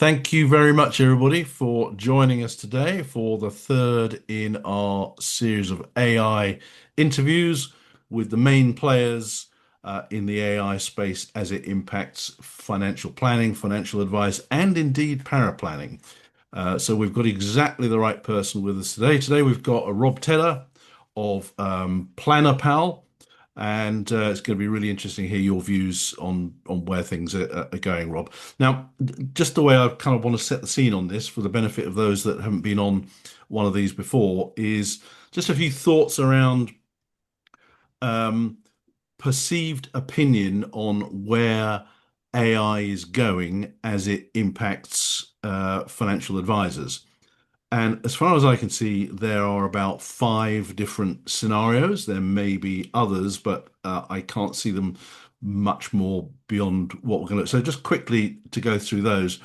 Thank you very much, everybody, for joining us today for the third in our series of AI interviews with the main players in the AI space as it impacts financial planning, financial advice, and indeed paraplanning. So we've got exactly the right person with us today. Today we've got a Rob Tedder of PlannerPal, and it's going to be really interesting to hear your views on where things are going, Rob. Now, just the way I kind of want to set the scene on this for the benefit of those that haven't been on one of these before is just a few thoughts around um, perceived opinion on where AI is going as it impacts financial advisors. And as far as I can see, there are about five different scenarios. There may be others, but I can't see them much more beyond what we're going to. So just quickly to go through those.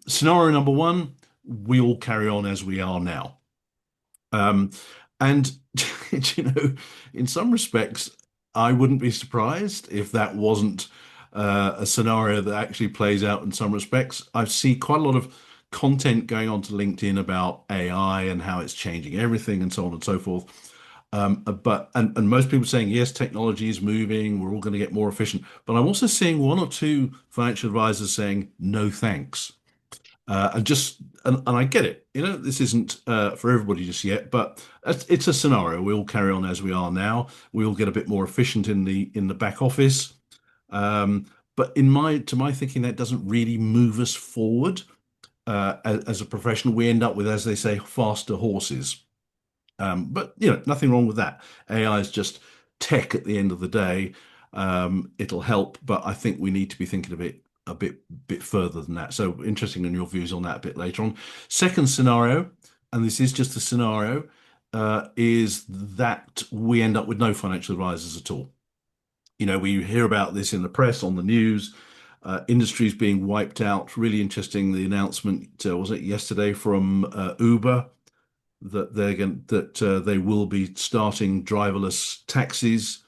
Scenario number one, we all carry on as we are now. Um, and in some respects, I wouldn't be surprised if that wasn't a scenario that actually plays out in some respects. I see quite a lot of content going on to LinkedIn about AI and how it's changing everything and so on and so forth. But most people saying yes, technology is moving, we're all going to get more efficient. But I'm also seeing one or two financial advisors saying no thanks. And I get it. This isn't for everybody just yet, but it's a scenario. We all carry on as we are now. We all get a bit more efficient in the back office. But to my thinking, that doesn't really move us forward as a profession. We end up with, as they say, faster horses. But nothing wrong with that. AI is just tech at the end of the day. It'll help, but I think we need to be thinking a bit further than that. So interesting in your views on that a bit later on. Second scenario, and this is just a scenario, is that we end up with no financial advisors at all. We hear about this in the press, on the news, industries being wiped out. Really interesting, the announcement, was it yesterday from Uber that they will be starting driverless taxis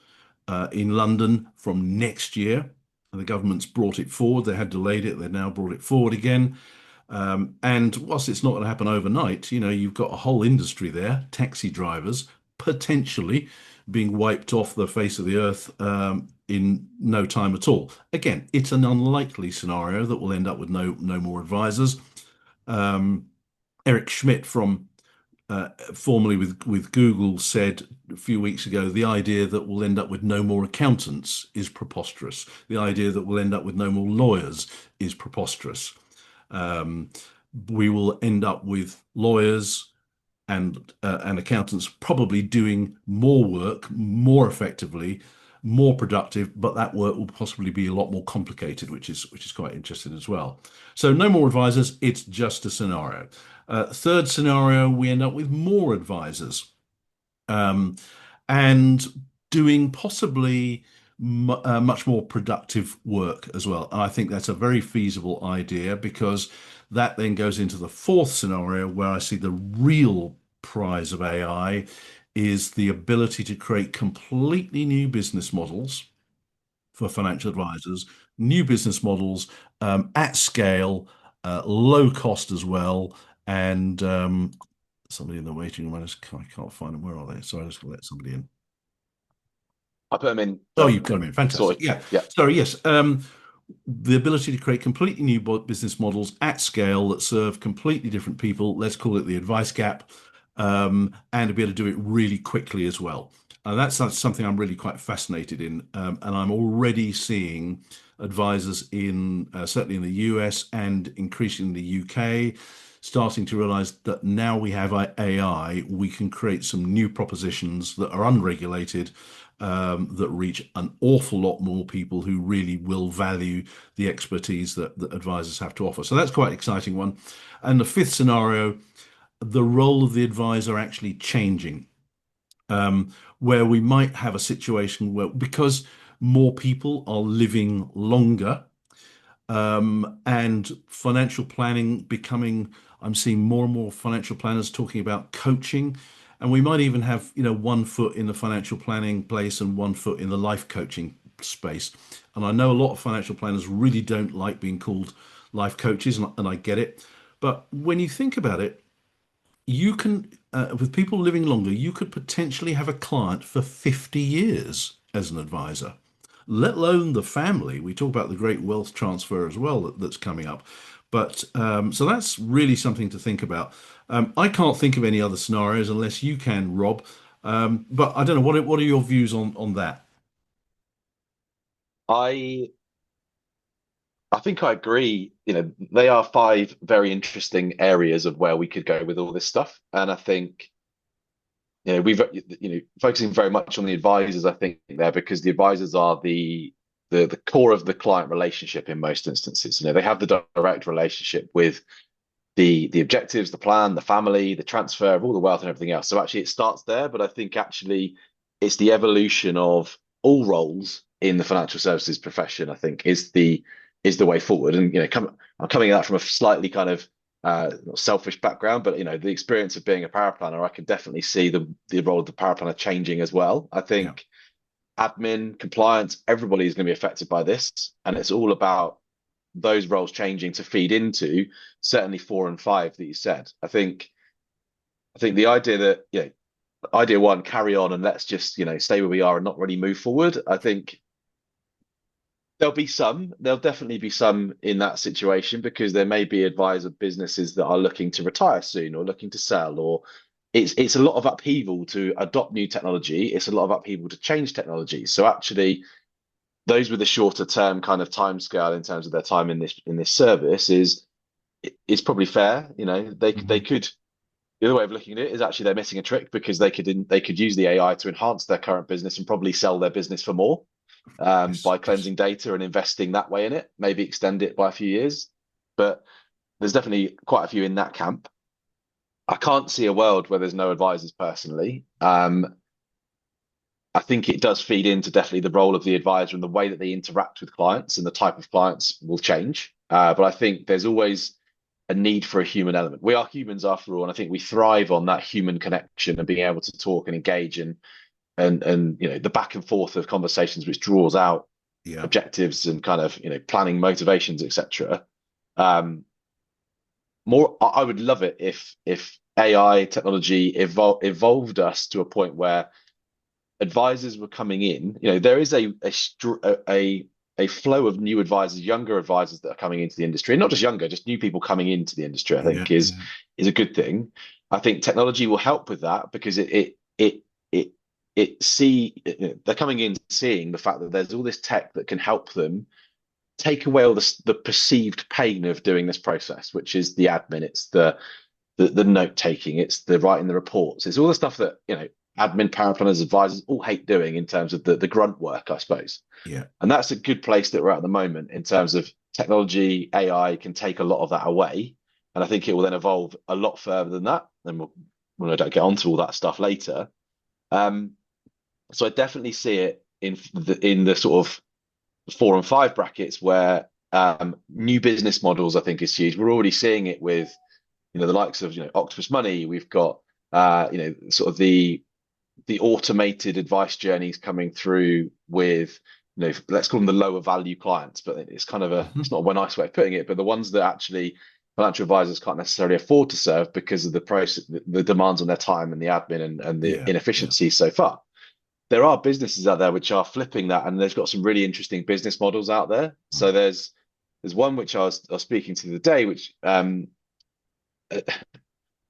in London from next year. And the government's brought it forward. They had delayed it. They've now brought it forward again. And whilst it's not going to happen overnight, you've got a whole industry there, taxi drivers, potentially being wiped off the face of the earth in no time at all. Again, it's an unlikely scenario that will end up with no more advisors. Um, Eric Schmidt from formerly with Google said a few weeks ago, the idea that we'll end up with no more accountants is preposterous. The idea that we'll end up with no more lawyers is preposterous. Um, we will end up with lawyers and accountants probably doing more work more effectively, more productive, but that work will possibly be a lot more complicated, which is quite interesting as well. So no more advisors, it's just a scenario. Third scenario, we end up with more advisors um, and doing possibly much more productive work as well. And I think that's a very feasible idea because that then goes into the fourth scenario where I see the real prize of AI is the ability to create completely new business models for financial advisors, new business models at scale, low cost as well, and somebody in the waiting room. I can't find them. Where are they? Sorry, I just let somebody in. I put them in. Oh, you've got them in. Fantastic. Sorted. Yeah. Yeah. Sorry. Yes. The ability to create completely new business models at scale that serve completely different people. Let's call it the advice gap, and to be able to do it really quickly as well. And that's something I'm really quite fascinated in. And I'm already seeing advisors in certainly in the US and increasingly in the UK starting to realize that now we have AI, we can create some new propositions that are unregulated, that reach an awful lot more people who really will value the expertise that advisors have to offer. So that's quite an exciting one. And the fifth scenario, the role of the advisor actually changing, where we might have a situation where because more people are living longer, and financial planning becoming, I'm seeing more and more financial planners talking about coaching. And we might even have, one foot in the financial planning place and one foot in the life coaching space. And I know a lot of financial planners really don't like being called life coaches, and I get it. But when you think about it, you can, with people living longer, you could potentially have a client for 50 years as an advisor, let alone the family. We talk about the great wealth transfer as well that's coming up. But so that's really something to think about. I can't think of any other scenarios unless you can, Rob. But I don't know, what are your views on that? I I think I agree. They are five very interesting areas of where we could go with all this stuff. And I think, we've focusing very much on the advisors, I think there because the advisors are the core of the client relationship in most instances. They have the direct relationship with the objectives, the plan, the family, the transfer of all the wealth and everything else. So actually it starts there, but I think actually it's the evolution of all roles in the financial services profession, I think is the way forward. And I'm coming at that from a slightly kind of selfish background, but the experience of being a power planner, I can definitely see the role of the power planner changing as well. I Yeah, think admin, compliance, everybody is going to be affected by this, and it's all about those roles changing to feed into certainly four and five that you said. I think the idea that idea one, carry on and let's just stay where we are and not really move forward. I think there'll definitely be some in that situation because there may be advisor businesses that are looking to retire soon or looking to sell, or it's a lot of upheaval to adopt new technology. It's a lot of upheaval to change technology. So actually those with a shorter term kind of time scale in terms of their time in this service is probably fair. They hmm, could, the other way of looking at it is actually they're missing a trick because they could use the AI to enhance their current business and probably sell their business for more yes, by yes, cleansing data and investing that way in it, maybe extend it by a few years. But there's definitely quite a few in that camp. I can't see a world where there's no advisors personally. I think it does feed into definitely the role of the advisor and the way that they interact with clients and the type of clients will change. But I think there's always a need for a human element. We are humans after all, and I think we thrive on that human connection and being able to talk and engage and the back and forth of conversations, which draws out yeah, objectives and kind of planning motivations, etc. Um, I would love it if AI technology evolved us to a point where advisors were coming in. There is a flow of new advisors, younger advisors that are coming into the industry, and not just younger, just new people coming into the industry. I yeah, think is yeah, is a good thing. I think technology will help with that because it they're coming in seeing the fact that there's all this tech that can help them take away all the perceived pain of doing this process, which is the admin, it's the note taking, it's the writing the reports, it's all the stuff that admin, power planners, advisors all hate doing in terms of the grunt work, I suppose. yeah, And that's a good place that we're at the moment in terms of technology. AI can take a lot of that away, and I think it will then evolve a lot further than that. And we'll no doubt get onto all that stuff later. Um, so I definitely see it in the sort of four and five brackets where new business models I think is huge. We're already seeing it with the likes of Octopus Money. We've got sort of the automated advice journeys coming through with let's call them the lower value clients, but it's kind of it's hmm, not a nice way of putting it, but the ones that actually financial advisors can't necessarily afford to serve because of the process, the demands on their time and the admin and the yeah, yeah, inefficiency so far. There are businesses out there which are flipping that, and they've got some really interesting business models out there. So there's one which I was speaking to the day, which I'll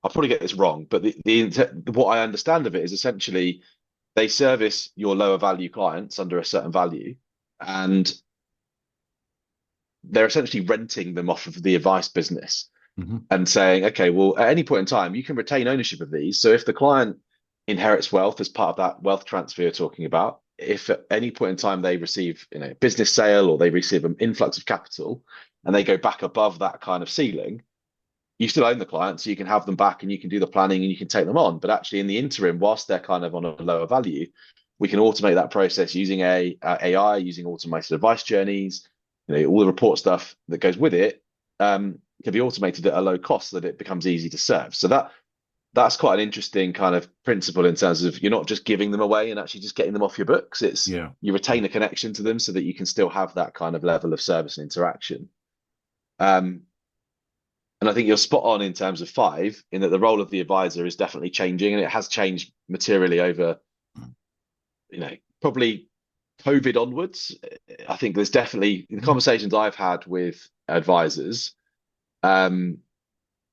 probably get this wrong, but what I understand of it is essentially they service your lower value clients under a certain value, and they're essentially renting them off of the advice business hmm, and saying, okay, well, at any point in time, you can retain ownership of these. So if the client inherits wealth as part of that wealth transfer you're talking about, if at any point in time they receive, business sale or they receive an influx of capital and they go back above that kind of ceiling, you still own the client, so you can have them back and you can do the planning and you can take them on. But actually, in the interim, whilst they're kind of on a lower value, we can automate that process using AI, using automated advice journeys, all the report stuff that goes with it can be automated at a low cost so that it becomes easy to serve. So that's quite an interesting kind of principle in terms of you're not just giving them away and actually just getting them off your books. It's yeah, you yeah. retain a connection to them so that you can still have that kind of level of service and interaction. Um, and I think you're spot on in terms of five, in that the role of the advisor is definitely changing, and it has changed materially over, probably COVID onwards. I think there's definitely in the Mhm. conversations I've had with advisors, um,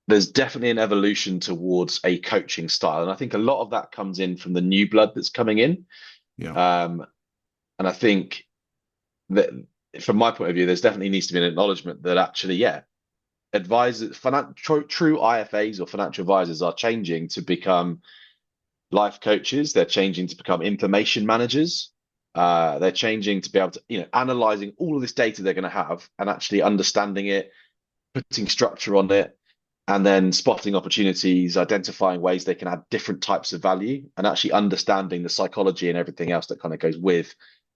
there's definitely an evolution towards a coaching style, and I think a lot of that comes in from the new blood that's coming in. Yeah. Um, and I think that from my point of view, there's definitely needs to be an acknowledgement that actually, yeah, advisors, true IFAs or financial advisors are changing to become life coaches. They're changing to become information managers. They're changing to be able to, analyzing all of this data they're going to have and actually understanding it, putting structure on it, and then spotting opportunities, identifying ways they can add different types of value, and actually understanding the psychology and everything else that kind of goes with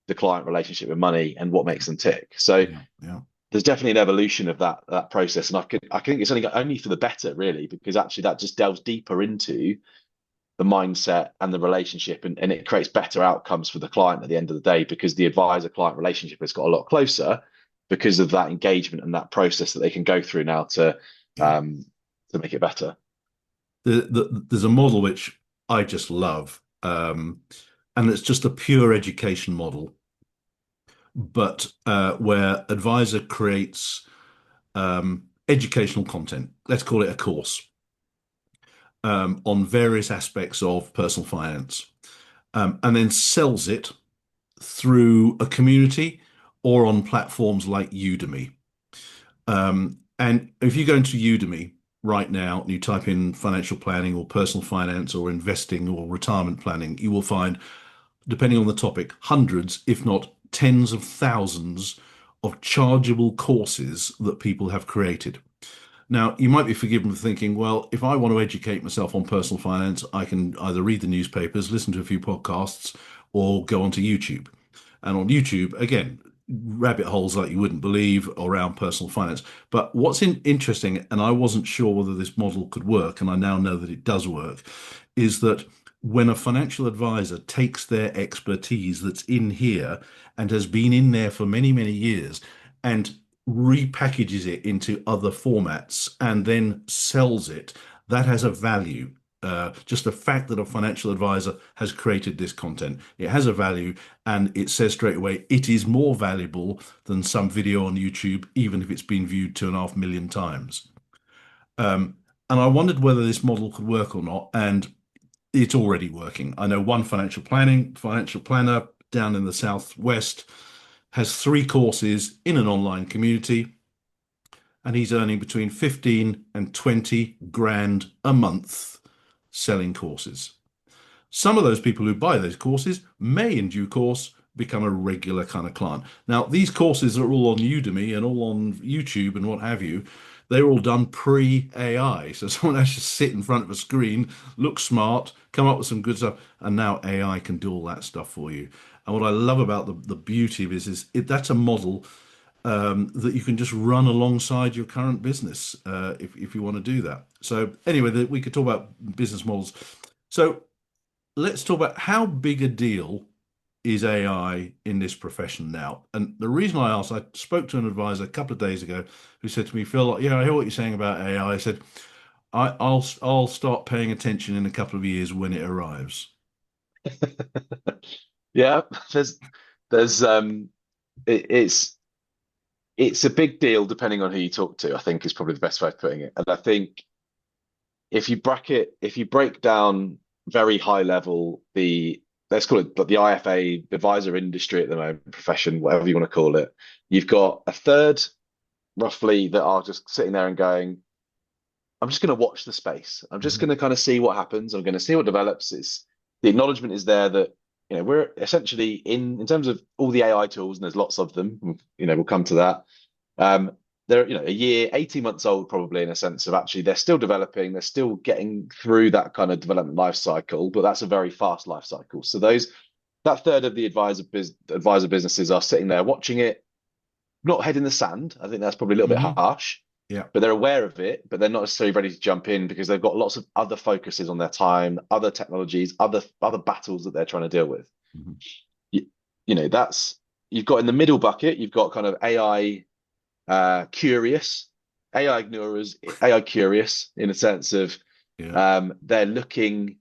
the client relationship with money and what makes them tick. So Yeah. Yeah. there's definitely an evolution of that process, and I think it's only for the better, really, because actually that just delves deeper into the mindset and the relationship, and it creates better outcomes for the client at the end of the day, because the advisor client relationship has got a lot closer because of that engagement and that process that they can go through now Yeah. um to make it better. There's a model which I just love, and it's just a pure education model, but where advisor creates educational content. Let's call it a course on various aspects of personal finance, and then sells it through a community or on platforms like Udemy. And if you go into Udemy right now and you type in financial planning or personal finance or investing or retirement planning, you will find, depending on the topic, hundreds, if not tens of thousands of chargeable courses that people have created. Now, you might be forgiven for thinking, well, if I want to educate myself on personal finance, I can either read the newspapers, listen to a few podcasts, or go onto YouTube. And on YouTube, again, rabbit holes like you wouldn't believe around personal finance. But what's interesting, and I wasn't sure whether this model could work, and I now know that it does work, is that when a financial advisor takes their expertise that's in here and has been in there for many, many years and repackages it into other formats and then sells it, that has a value. Just the fact that a financial advisor has created this content, it has a value, and it says straight away it is more valuable than some video on YouTube, even if it's been viewed 2.5 million times. Um, and I wondered whether this model could work or not, and it's already working. I know one financial planner down in the southwest has three courses in an online community, and he's earning between 15 and 20 grand a month selling courses. Some of those people who buy those courses may, in due course, become a regular kind of client. Now, these courses are all on Udemy and all on YouTube and what have you. They're all done pre-AI. So someone has to sit in front of a screen, look smart, come up with some good stuff, and now AI can do all that stuff for you. And what I love about the beauty of this is that's a model that you can just run alongside your current business if you want to do that. So anyway, we could talk about business models. So let's talk about how big a deal is AI in this profession now. And the reason I asked, I spoke to an advisor a couple of days ago who said to me, Phil, yeah, I hear what you're saying about AI. I said, I'll start paying attention in a couple of years when it arrives. Yeah, there's it's a big deal depending on who you talk to, I think, is probably the best way of putting it. And I think if you break down very high level, let's call it the IFA advisor industry at the moment, profession, whatever you want to call it, you've got a third roughly that are just sitting there and going, I'm just going to watch the space. I'm just going Mhm. to kind of see what happens. I'm going to see what develops. It's the acknowledgement is there that we're essentially in terms of all the AI tools, and there's lots of them. We'll come to that. Um, they're a year, 18 months old, probably, in a sense of actually they're still developing, they're still getting through that kind of development life cycle, but that's a very fast life cycle. So that third of the advisor businesses are sitting there watching it, not head in the sand. I think that's probably a little bit Mhm. harsh, Yeah. but they're aware of it, but they're not necessarily ready to jump in because they've got lots of other focuses on their time, other technologies, other battles that they're trying to deal with. Mhm. You, that's you've got in the middle bucket, you've got kind of AI curious. AI ignorers, AI curious in a sense of Yeah, they're looking,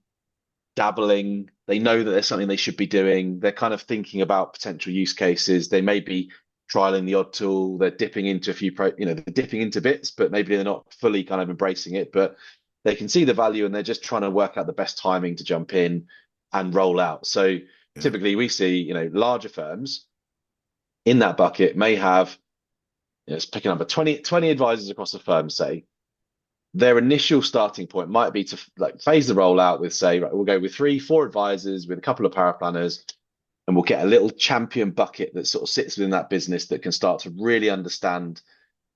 dabbling. They know that there's something they should be doing. They're kind of thinking about potential use cases. They may be trialing the odd tool. They're dipping into a few they're dipping into bits, but maybe they're not fully kind of embracing it. But they can see the value and they're just trying to work out the best timing to jump in and roll out. So yeah, typically we see, larger firms in that bucket may have, let's pick a number, 20 advisors across the firm, say. Their initial starting point might be to like phase the rollout with, say, right, we'll go with 3, 4 advisors with a couple of power planners, and we'll get a little champion bucket that sort of sits within that business that can start to really understand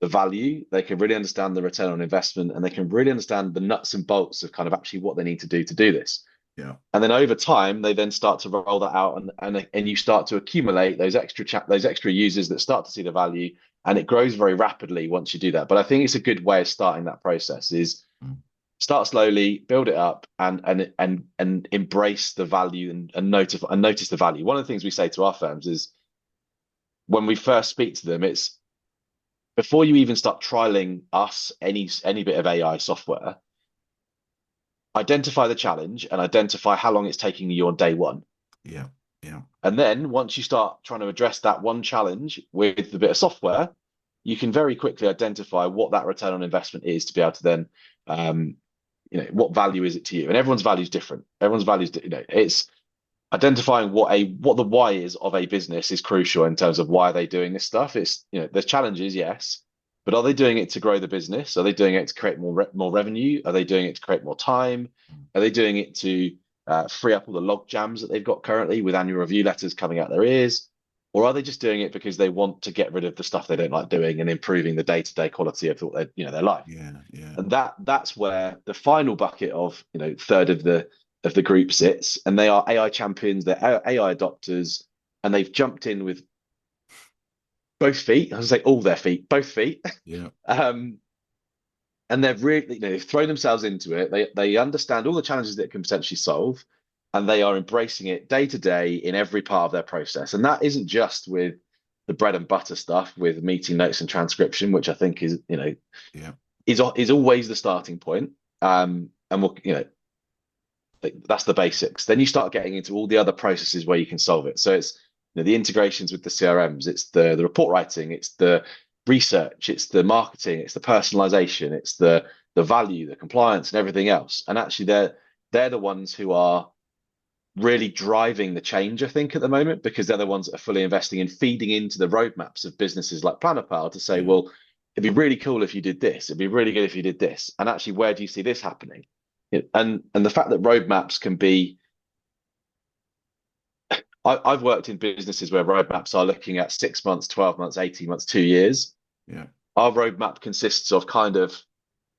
the value. They can really understand the return on investment, and they can really understand the nuts and bolts of kind of actually what they need to do this. yeah, And then over time, they then start to roll that out, and you start to accumulate those extra users that start to see the value, and it grows very rapidly once you do that. But I think it's a good way of starting that process is mm, start slowly, build it up, and embrace the value and notice the value. One of the things we say to our firms is when we first speak to them, it's before you even start trialing us any bit of AI software, identify the challenge and identify how long it's taking you on day one. yeah, yeah, And then once you start trying to address that one challenge with a bit of software, you can very quickly identify what that return on investment is to be able to then, um, what value is it to you? And everyone's value is different. Everyone's values, it's identifying what the why is of a business is crucial in terms of why are they doing this stuff. It's, there's challenges, yes, but are they doing it to grow the business? Are they doing it to create more revenue? Are they doing it to create more time? mm, Are they doing it to free up all the log jams that they've got currently with annual review letters coming out their ears? Or are they just doing it because they want to get rid of the stuff they don't like doing and improving the day-to-day quality of their life? yeah, yeah, And that's where the final bucket of, third of the group sits, and they are AI champions, they're AI adopters, and they've jumped in with both feet. I was say all their feet, both feet. yeah, um, and they've really, they've thrown themselves into it. They understand all the challenges that it can potentially solve, and they are embracing it day to day in every part of their process. And that isn't just with the bread and butter stuff with meeting notes and transcription, which I think is, yeah, is always the starting point. And we'll, that's the basics. Then you start getting into all the other processes where you can solve it. So it's, the integrations with the CRMs, it's the report writing, it's the research, it's the marketing, it's the personalization, it's the value, the compliance, and everything else. And actually, they're the ones who are really driving the change, I think, at the moment, because they're the ones that are fully investing in feeding into the roadmaps of businesses like PlannerPal to say, yeah, well, it'd be really cool if you did this. It'd be really good if you did this. And actually, where do you see this happening? And the fact that roadmaps can be, I've worked in businesses where roadmaps are looking at 6 months, 12 months, 18 months, 2 years. yeah. Our roadmap consists of kind of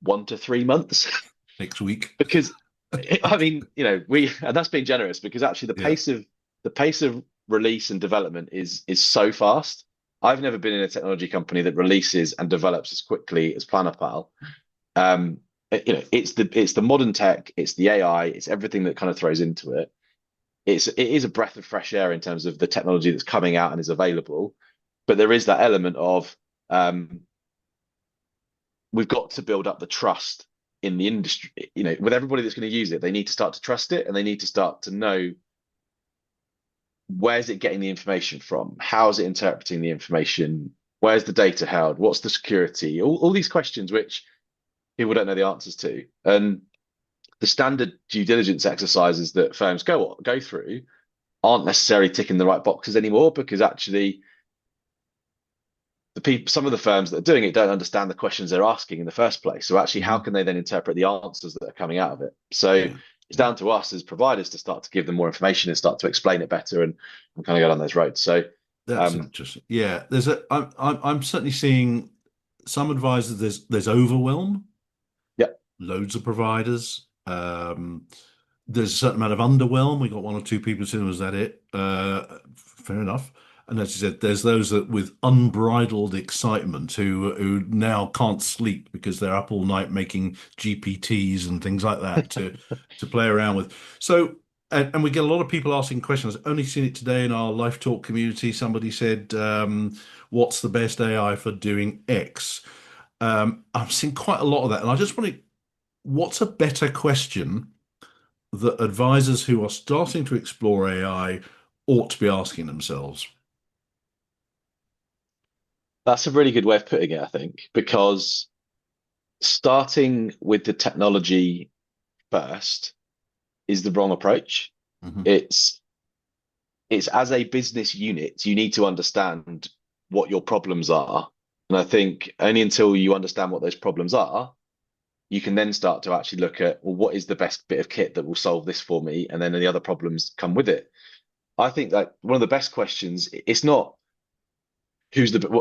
1 to 3 months Next week. because I mean, and that's being generous because actually Yeah, the pace of release and development is so fast. I've never been in a technology company that releases and develops as quickly as PlannerPal. Um, it's the modern tech, it's the AI, it's everything that kind of throws into it. It is a breath of fresh air in terms of the technology that's coming out and is available, but there is that element of um, we've got to build up the trust in the industry. With everybody that's going to use it, they need to start to trust it, and they need to start to know where's it getting the information from, how is it interpreting the information, where's the data held, what's the security, all these questions which people don't know the answers to, and the standard due diligence exercises that firms go through aren't necessarily ticking the right boxes anymore because actually some of the firms that are doing it don't understand the questions they're asking in the first place. So actually, how hmm, can they then interpret the answers that are coming out of it? So yeah, it's yeah. down to us as providers to start to give them more information and start to explain it better and kind of go down those roads. So That's um, interesting. Yeah, there's a. I'm certainly seeing some advisors. There's overwhelm. yeah, Loads of providers. There's a certain amount of underwhelm. We got one or two people saying, "Was that it?" Fair enough. And as you said, there's those that with unbridled excitement who now can't sleep because they're up all night making GPTs and things like that to play around with. So, and we get a lot of people asking questions. I've only seen it today in our Life Talk community. Somebody said, "What's the best AI for doing X?" I'm seeing quite a lot of that, and I just want to. What's a better question that advisors who are starting to explore AI ought to be asking themselves? That's a really good way of putting it, I think, because starting with the technology first is the wrong approach. Hmm. It's it's as a business unit, you need to understand what your problems are. And I think only until you understand what those problems are, you can then start to actually look at, well, what is the best bit of kit that will solve this for me? And then the other problems come with it. I think that one of the best questions, it's not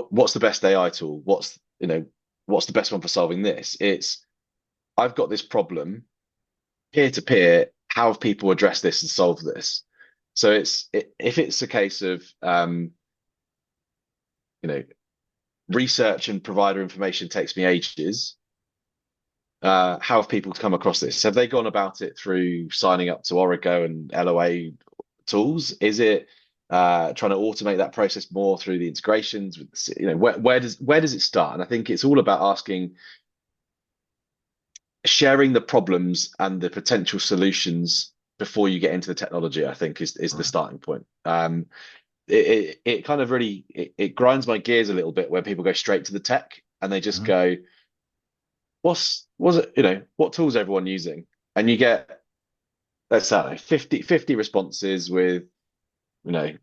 what's the best AI tool? What's the best one for solving this? It's I've got this problem peer to peer. How have people addressed this and solved this? So if it's a case of you know, research and provider information takes me ages. How have people come across this? Have they gone about it through signing up to Origo and LOA tools? Is it trying to automate that process more through the integrations with where does it start? And I think it's all about asking, sharing the problems and the potential solutions before you get into the technology, I think is the Right. starting point. It kind of really it grinds my gears a little bit when people go straight to the tech and they just Mhm. go, was it, what tools everyone using? And you get, let's say 50 responses with, you know,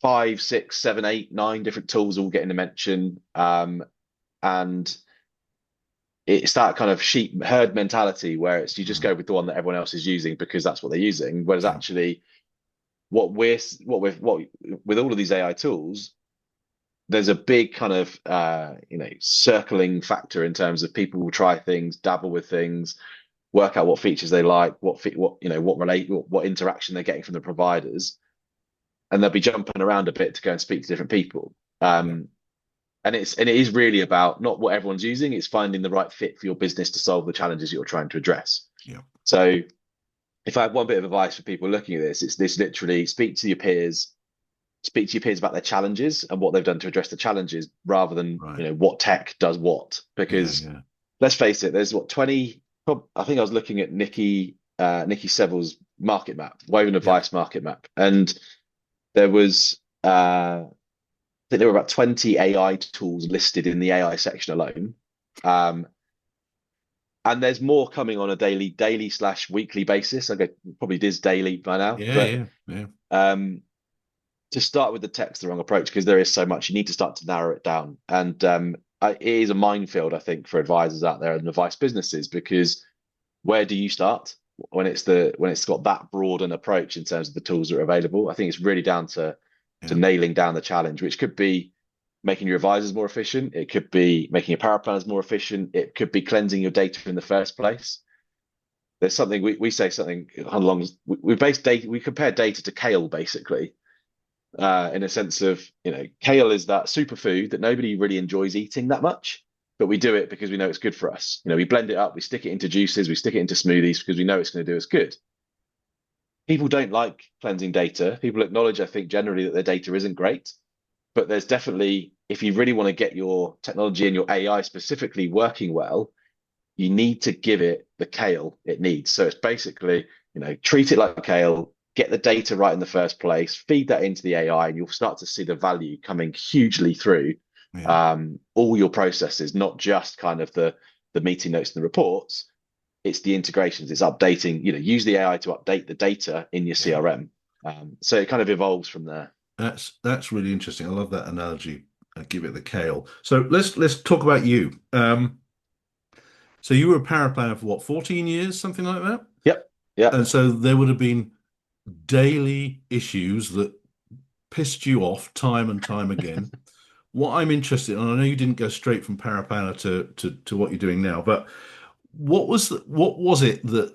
five, six, seven, eight, nine different tools all getting a mention. And it's that kind of sheep herd mentality where it's you just Mhm. go with the one that everyone else is using because that's what they're using. Whereas Yeah. actually what with all of these AI tools, there's a big kind of circling factor in terms of people will try things, dabble with things, work out what features they like, what interaction they're getting from the providers, and they'll be jumping around a bit to go and speak to different people. Yeah. And it is really about not what everyone's using, it's finding the right fit for your business to solve the challenges you're trying to address. Yeah. So if I have one bit of advice for people looking at this, it's this: literally speak to your peers about their challenges and what they've done to address the challenges rather than, Right. what tech does what. Yeah. Because Yeah. let's face it, there's what 20, I think I was looking at Nikki Seville's market map, Woven Yep. Advice market map, and there was I think there were about 20 AI tools listed in the AI section alone. Um, and there's more coming on a daily slash weekly basis. I go probably it is daily by now, Yeah. but Yeah. Yeah. um, to start with the text the wrong approach because there is so much. You need to start to narrow it down, and it is a minefield, I think, for advisors out there and advice businesses because where do you start when it's got that broad an approach in terms of the tools that are available? I think it's really down to Yeah. nailing down the challenge, which could be making your advisors more efficient. It could be making your power planners more efficient. It could be cleansing your data in the first place. There's something we say something along we base data we compare data to kale basically, in a sense of, kale is that superfood that nobody really enjoys eating that much, but we do it because we know it's good for us. We blend it up, we stick it into juices, we stick it into smoothies because we know it's going to do us good. People don't like cleansing data. People acknowledge, I think, generally that their data isn't great, but there's definitely, if you really want to get your technology and your AI specifically working well, you need to give it the kale it needs. So it's basically, treat it like kale, get the data right in the first place, feed that into the AI, and you'll start to see the value coming hugely through Yeah. all your processes, not just kind of the meeting notes and the reports. It's the integrations, it's updating, use the AI to update the data in your Yeah. CRM. So it kind of evolves from there. That's really interesting. I love that analogy. Give it the kale. So let's talk about you. So you were a power planner for what, 14 years, something like that? Yep. Yep. And so there would have been daily issues that pissed you off time and time again. What I'm interested in, and I know you didn't go straight from paraplanner to what you're doing now, but what was it what was the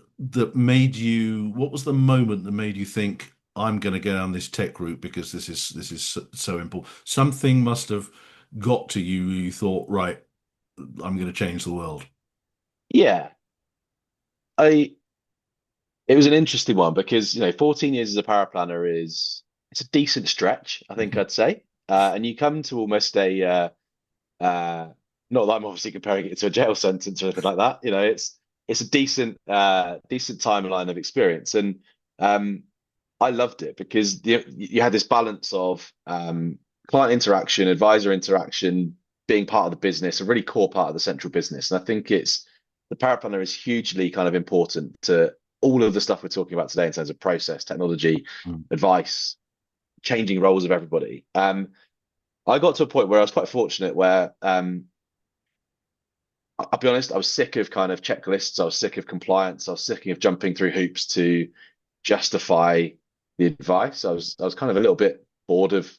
moment that made you think I'm going to go down this tech route because this is so important. Something must have got to you. You thought, right, I'm going to change the world. Yeah. I It was an interesting one because 14 years as a paraplanner it's a decent stretch, I think Mhm. I'd say. And you come to almost a not that I'm obviously comparing it to a jail sentence or anything like that. It's a decent timeline of experience, and um, I loved it because you had this balance of client interaction, advisor interaction, being part of the business, a really core part of the central business. And I think it's the power planner is hugely kind of important to all of the stuff we're talking about today in terms of process, technology, Mm. advice, changing roles of everybody. I got to a point where I was quite fortunate where I'll be honest, I was sick of kind of checklists. I was sick of compliance. I was sick of jumping through hoops to justify the advice. I was kind of a little bit bored of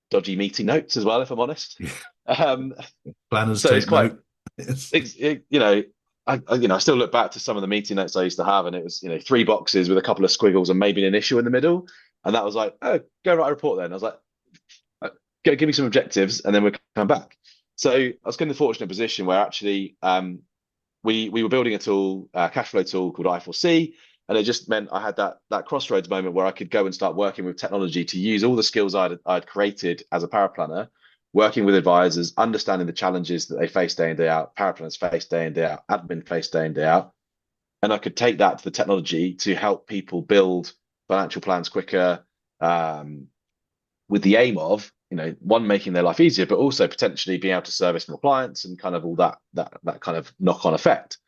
dodgy meeting notes as well, if I'm honest. Um, Planners so it's take quite, note. Yes. I still look back to some of the meeting notes I used to have, and it was, three boxes with a couple of squiggles and maybe an initial in the middle, and that was like, oh, go write a report then. I was like, uh, go give me some objectives, and then we'll come back. So I was in the fortunate position where actually we were building a tool, a cash flow tool called I4C, and it just meant I had that crossroads moment where I could go and start working with technology to use all the skills I'd created as a power planner, working with advisors, understanding the challenges that they face day in day out, power planners face day in day out, admin face day in day out, and I could take that to the technology to help people build financial plans quicker, um, with the aim of one making their life easier, but also potentially being able to service more clients and kind of all that kind of knock on effect.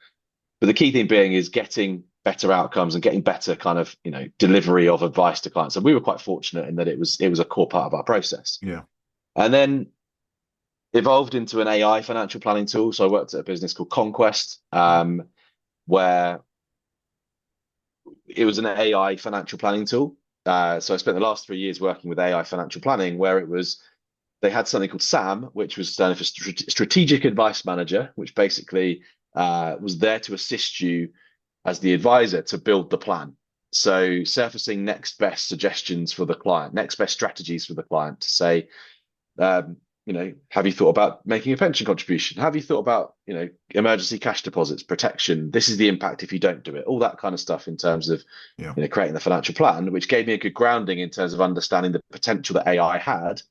But the key thing being is getting better outcomes and getting better kind of delivery of advice to clients. And we were quite fortunate in that it was a core part of our process. Yeah. And then evolved into an AI financial planning tool. So I worked at a business called Conquest, Yeah. where it was an AI financial planning tool. So I spent the last 3 years working with AI financial planning, where they had something called SAM, which was standing for Strategic Advice Manager, which basically was there to assist you as the advisor to build the plan. So surfacing next best suggestions for the client, next best strategies for the client to say, um, have you thought about making a pension contribution? Have you thought about, emergency cash deposits, protection? This is the impact if you don't do it. All that kind of stuff in terms of, Yeah. creating the financial plan, which gave me a good grounding in terms of understanding the potential that AI had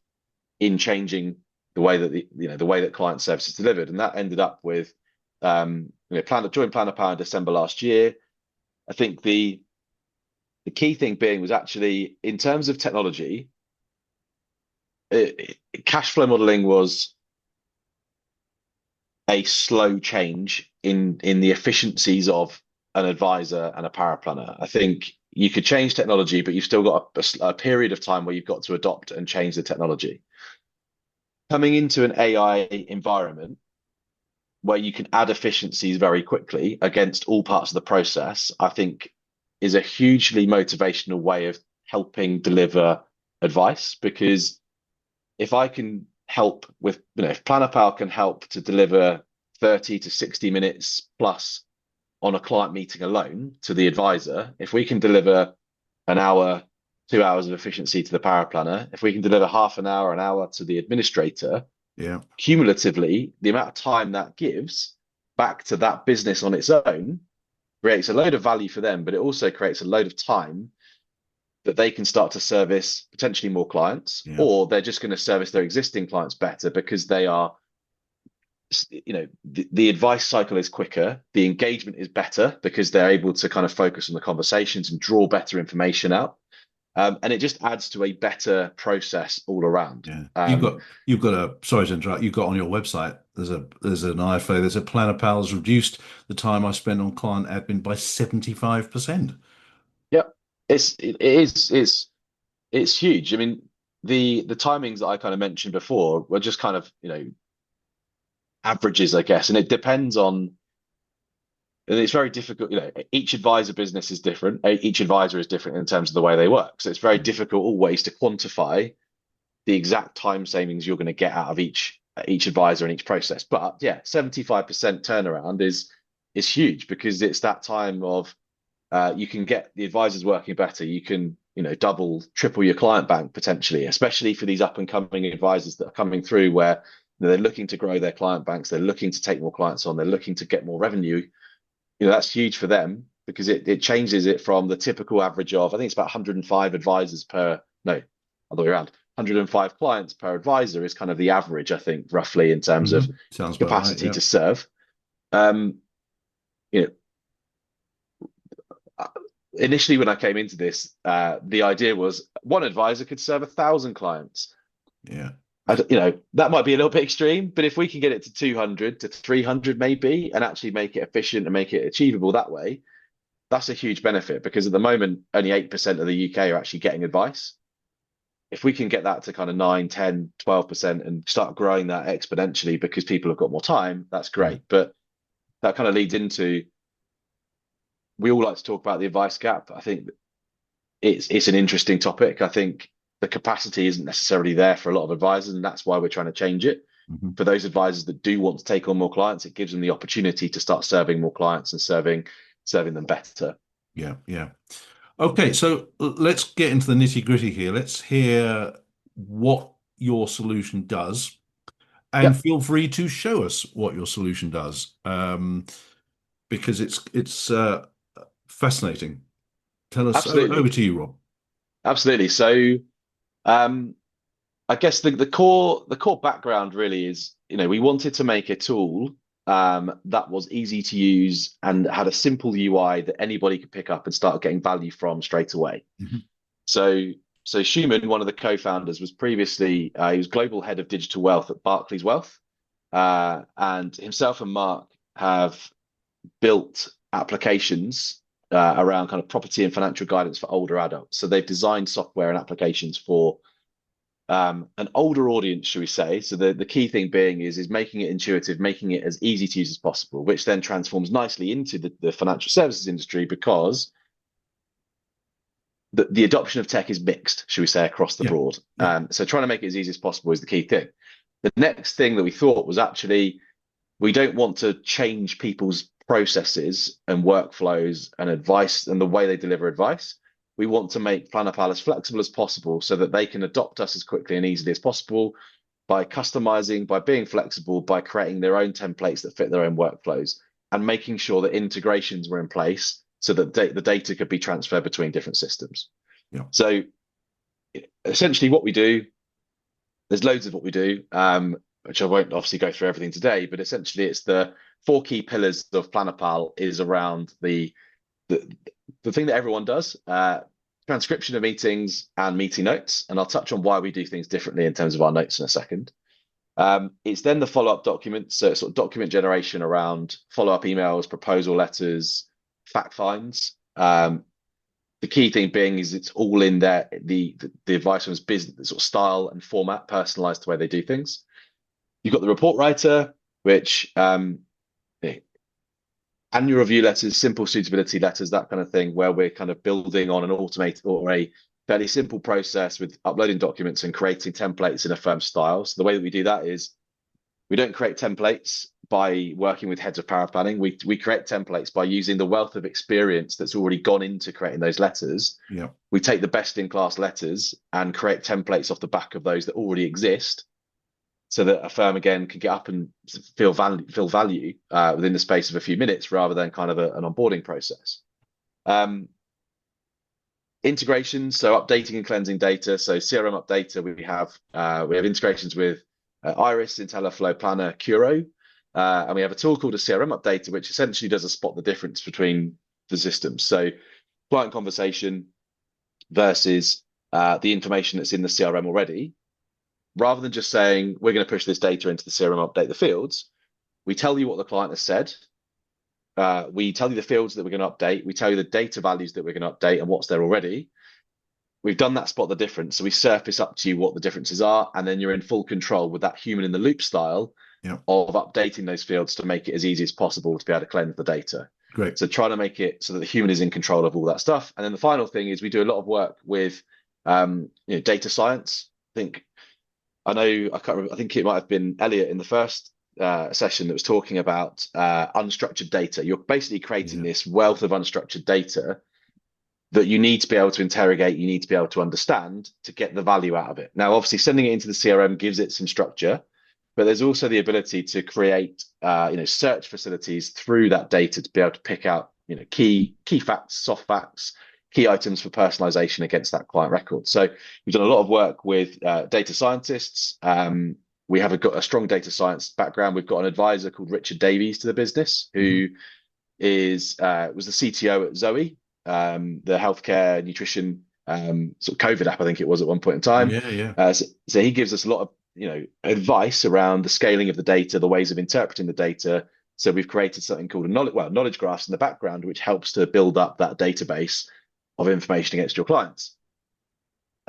in changing the way that the way that client service is delivered. And that ended up with, joined PlannerPal in December last year. I think the key thing being was actually in terms of technology, cash flow modeling was a slow change in the efficiencies of an advisor and a power planner. I think you could change technology, but you've still got a period of time where you've got to adopt and change the technology. Coming into an AI environment where you can add efficiencies very quickly against all parts of the process, I think is a hugely motivational way of helping deliver advice. Because if I can help with, if PlannerPal can help to deliver 30 to 60 minutes plus on a client meeting alone to the advisor, if we can deliver an hour, 2 hours of efficiency to the power planner, if we can deliver half an hour to the administrator, Yeah. cumulatively, the amount of time that gives back to that business on its own creates a load of value for them, but it also creates a load of time that they can start to service potentially more clients, Yeah. or they're just going to service their existing clients better because they are, the advice cycle is quicker, the engagement is better because they're able to kind of focus on the conversations and draw better information out. And it just adds to a better process all around. Yeah. You've got a sorry to interrupt. You've got on your website. There's an IFA. There's a Planner Pals reduced the time I spend on client admin by 75%. Yep. It's huge. I mean, the timings that I kind of mentioned before were just kind of, averages, I guess, and it depends on, and it's very difficult, each advisor business is different. Each advisor is different in terms of the way they work. So it's very Mm. difficult always to quantify the exact time savings you're going to get out of each advisor and each process. But yeah, 75% turnaround is huge because it's that time of, you can get the advisors working better. You can, double, triple your client bank potentially, especially for these up and coming advisors that are coming through where they're looking to grow their client banks. They're looking to take more clients on. They're looking to get more revenue. That's huge for them because it changes it from the typical average of, I think it's about 105 advisors per, no, other way around. 105 clients per advisor is kind of the average, I think, roughly in terms of Sounds about right. capacity Yeah. to serve. Um, you know, uh, Initially when I came into this, the idea was one advisor could serve 1,000 clients. Yeah. That might be a little bit extreme, but if we can get it to 200 to 300 maybe, and actually make it efficient and make it achievable that way, that's a huge benefit because at the moment, only 8% of the UK are actually getting advice. If we can get that to kind of 9, 10, 12% and start growing that exponentially because people have got more time, that's Mm. great. But that kind of leads into we all like to talk about the advice gap. I think it's an interesting topic. I think the capacity isn't necessarily there for a lot of advisors, and that's why we're trying to change it. Mhm. For those advisors that do want to take on more clients, it gives them the opportunity to start serving more clients and serving them better. Yeah. Yeah. Okay, so let's get into the nitty-gritty here. Let's hear what your solution does, and Yep, feel free to show us what your solution does, because it's fascinating. Tell us. Over absolutely. to you, Rob. Absolutely. So um, I guess the core background really is, we wanted to make a tool that was easy to use and had a simple UI that anybody could pick up and start getting value from straight away. Mhm. So so Schumann, one of the co-founders, was previously he was global head of digital wealth at Barclays Wealth, and himself and Mark have built applications around kind of property and financial guidance for older adults. So they've designed software and applications for an older audience, should we say? So the key thing being is making it intuitive, making it as easy to use as possible, which then transforms nicely into the financial services industry because the adoption of tech is mixed, should we say, across the Yeah. board. Yeah. So trying to make it as easy as possible is the key thing. The next thing that we thought was actually we don't want to change people's processes and workflows and advice and the way they deliver advice. We want to make PlannerPal as flexible as possible so that they can adopt us as quickly and easily as possible by customizing, by being flexible, by creating their own templates that fit their own workflows, and making sure that integrations were in place so that the data could be transferred between different systems. Yeah. So essentially, what we do, there's loads of what we do, which I won't obviously go through everything today, but essentially, it's the four key pillars of PlannerPal is around the the thing that everyone does. Transcription of meetings and meeting notes, and I'll touch on why we do things differently in terms of our notes in a second. It's then the follow-up documents, so sort of document generation around follow-up emails, proposal letters, fact finds. The key thing being is it's all in there. The advice was business sort of style and format, personalized the way they do things. You've got the report writer, which annual review letters, simple suitability letters, that kind of thing, where we're kind of building on an automated or a fairly simple process with uploading documents and creating templates in a firm style. So the way that we do that is we don't create templates by working with heads of power planning. We create templates by using the wealth of experience that's already gone into creating those letters. Yeah. We take the best in class letters and create templates off the back of those that already exist so that a firm again can get up and feel value within the space of a few minutes rather than kind of an onboarding process. Um, Integrations, so updating and cleansing data. So CRM updata, we have integrations with Iris, IntelliFlow, Planner, Curo, and we have a tool called a CRM updater, which essentially does a spot the difference between the systems. So client conversation versus the information that's in the CRM already. Rather than just saying we're going to push this data into the CRM, update the fields, we tell you what the client has said. We tell you the fields that we're going to update. We tell you the data values that we're going to update and what's there already. We've done that spot the difference. So we surface up to you what the differences are, and then you're in full control with that human in the loop style Yeah. of updating those fields to make it as easy as possible to be able to cleanse the data. Great. So trying to make it so that the human is in control of all that stuff. And then the final thing is we do a lot of work with data science. I know I can't remember, I think it might have been Elliot in the first session that was talking about unstructured data. You're basically creating Yeah. this wealth of unstructured data that you need to be able to interrogate, you need to be able to understand to get the value out of it. Now, obviously, sending it into the CRM gives it some structure, but there's also the ability to create, search facilities through that data to be able to pick out, key facts, soft facts, key items for personalization against that client record. So we've done a lot of work with data scientists. We have got a strong data science background. We've got an advisor called Richard Davies to the business, Hmm. who is was the CTO at Zoe, the healthcare nutrition sort of COVID app, I think it was at one point in time. Yeah, yeah. So he gives us a lot of advice around the scaling of the data, the ways of interpreting the data. So we've created something called a knowledge graphs in the background, which helps to build up that database of information against your clients.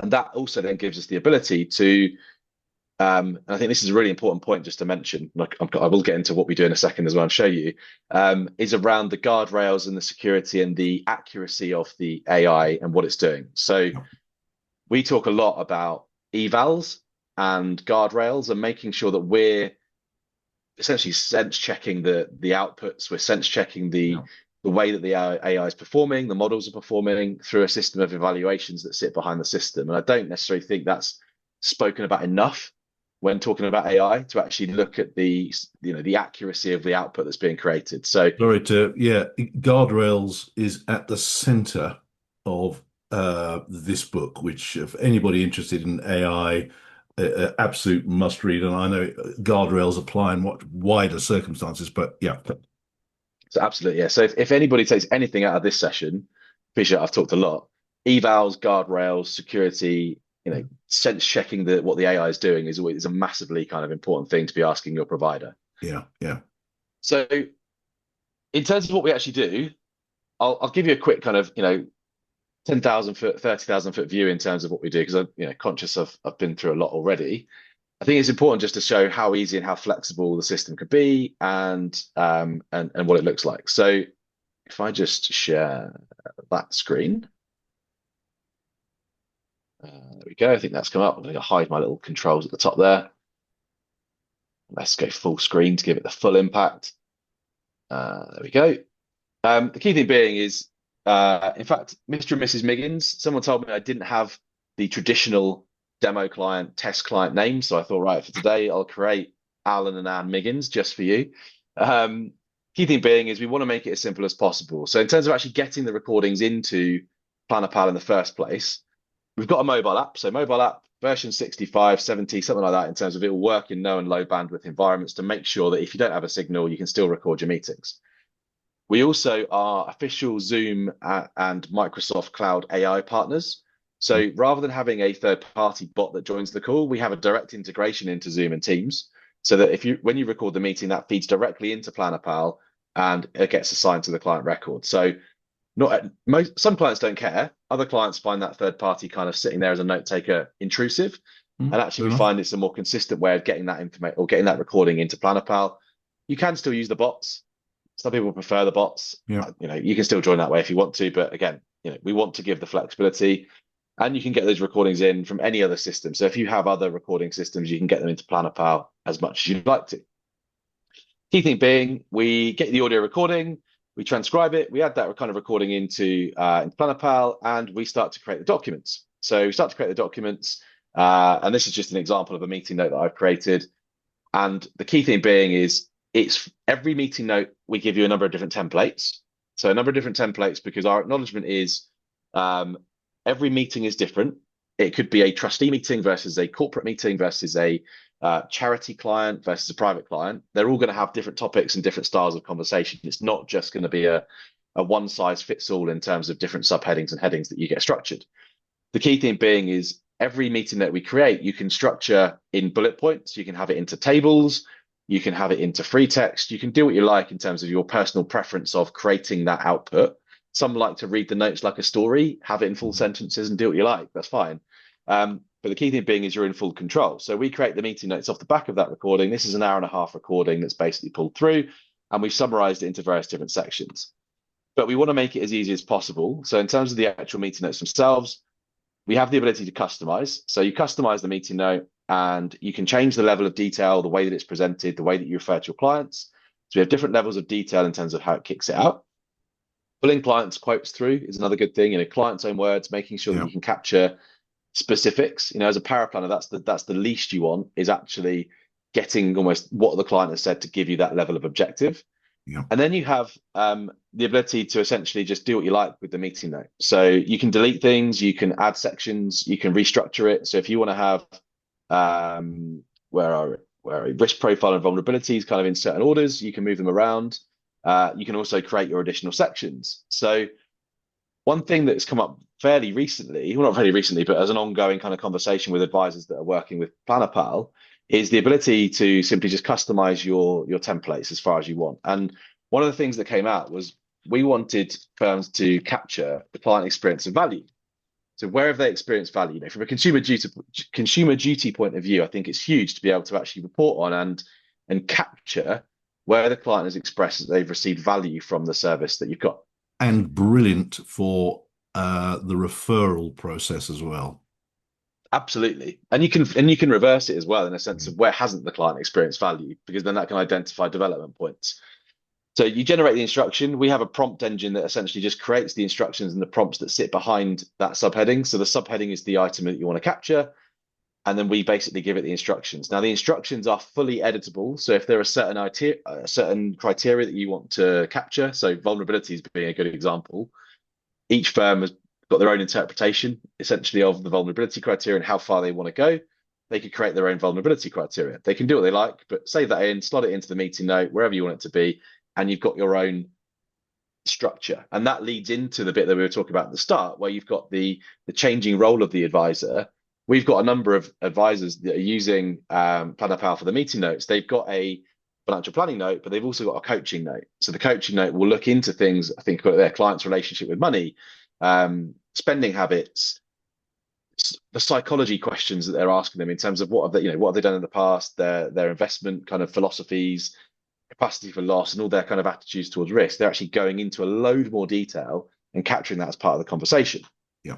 And that also then gives us the ability to and I think this is a really important point just to mention. Like I will get into what we do in a second as well and show you. Is around the guardrails and the security and the accuracy of the AI and what it's doing. So Yeah. we talk a lot about evals and guardrails and making sure that we're essentially sense checking the outputs. We're sense checking Yeah. the way that the AI is performing, the models are performing through a system of evaluations that sit behind the system. And I don't necessarily think that's spoken about enough when talking about AI to actually look at the accuracy of the output that's being created. So Sorry to, yeah, guardrails is at the center of this book, which if anybody interested in AI, absolute must read. And I know guardrails apply in what wider circumstances, but yeah, So absolutely, yeah. So if anybody takes anything out of this session, appreciate I've talked a lot. Evals, guardrails, security, sense checking what the AI is doing is a massively kind of important thing to be asking your provider. yeah, yeah, So in terms of what we actually do, I'll give you a quick kind of 10,000 foot, 30,000 foot view in terms of what we do because I'm conscious I've been through a lot already. I think it's important just to show how easy and how flexible the system could be and what it looks like. So if I just share that screen, there we go. I think that's come up. I'm going to hide my little controls at the top there. Let's go full screen to give it the full impact. There we go. The key thing being is, in fact, Mr. and Mrs. Miggins, someone told me I didn't have the traditional demo client, test client name. So I thought, right, for today, I'll create Alan and Anne Miggins just for you. Key thing being is we want to make it as simple as possible. So in terms of actually getting the recordings into PlannerPal in the first place, we've got a mobile app. So mobile app version 65, 70, something like that in terms of it will work in no and low bandwidth environments to make sure that if you don't have a signal, you can still record your meetings. We also are official Zoom and Microsoft Cloud AI partners. So rather than having a third-party bot that joins the call, we have a direct integration into Zoom and Teams, so that when you record the meeting, that feeds directly into PlannerPal and it gets assigned to the client record. So some clients don't care. Other clients find that third party kind of sitting there as a note taker intrusive. And actually, fair we enough. find it's a more consistent way of getting that information or getting that recording into PlannerPal. You can still use the bots. Some people prefer the bots. Yeah, You can still join that way if you want to, but again, we want to give the flexibility, and you can get those recordings in from any other system. So if you have other recording systems, you can get them into PlannerPal as much as you'd like to. Key thing being, we get the audio recording, we transcribe it, we add that kind of recording into PlannerPal, and we start to create the documents. So we start to create the documents, and this is just an example of a meeting note that I've created. And the key thing being is it's every meeting note, we give you a number of different templates. So a number of different templates because our acknowledgement is every meeting is different. It could be a trustee meeting versus a corporate meeting versus a charity client versus a private client. They're all going to have different topics and different styles of conversation. It's not just going to be a one size fits all in terms of different subheadings and headings that you get structured. The key thing being is every meeting that we create, you can structure in bullet points. You can have it into tables. You can have it into free text. You can do what you like in terms of your personal preference of creating that output. Some like to read the notes like a story, have it in full sentences and do what you like. That's fine. But the key thing being is you're in full control. So we create the meeting notes off the back of that recording. This is an hour and a half recording that's basically pulled through, and we've summarized it into various different sections. But we want to make it as easy as possible. So in terms of the actual meeting notes themselves, we have the ability to customize. So you customize the meeting note and you can change the level of detail, the way that it's presented, the way that you refer to your clients. So we have different levels of detail in terms of how it kicks it out. Pulling clients' quotes through is another good thing. Clients' own words, making sure that yeah, you can capture specifics. As a paraplanner, that's the least you want is actually getting almost what the client has said to give you that level of objective. Yeah. And then you have the ability to essentially just do what you like with the meeting note. So you can delete things, you can add sections, you can restructure it. So if you want to have where a risk profile and vulnerabilities kind of in certain orders, you can move them around. You can also create your additional sections. So one thing that's come up fairly recently, well, not very recently, but as an ongoing kind of conversation with advisors that are working with PlannerPal, is the ability to simply just customize your templates as far as you want. And one of the things that came out was we wanted firms to capture the client experience and value. So where have they experienced value? You know, from a consumer duty point of view, I think it's huge to be able to actually report on and capture where the client has expressed that they've received value from the service that you've got. And brilliant for the referral process as well. Absolutely. And you can reverse it as well in a sense of where hasn't the client experienced value, because then that can identify development points. So you generate the instruction. We have a prompt engine that essentially just creates the instructions and the prompts that sit behind that subheading. So the subheading is the item that you want to capture, and then we basically give it the instructions. Now the instructions are fully editable. So if there are certain criteria that you want to capture, so vulnerabilities being a good example, each firm has got their own interpretation essentially of the vulnerability criteria and how far they want to go. They could create their own vulnerability criteria. They can do what they like, but save that in, slot it into the meeting note, wherever you want it to be, and you've got your own structure. And that leads into the bit that we were talking about at the start, where you've got the changing role of the advisor. We've got a number of advisors that are using PlannerPal for the meeting notes. They've got a financial planning note, but they've also got a coaching note. So the coaching note will look into things, I think, about their client's relationship with money, spending habits, the psychology questions that they're asking them in terms of what have they done in the past, their investment kind of philosophies, capacity for loss, and all their kind of attitudes towards risk. They're actually going into a load more detail and capturing that as part of the conversation. Yeah.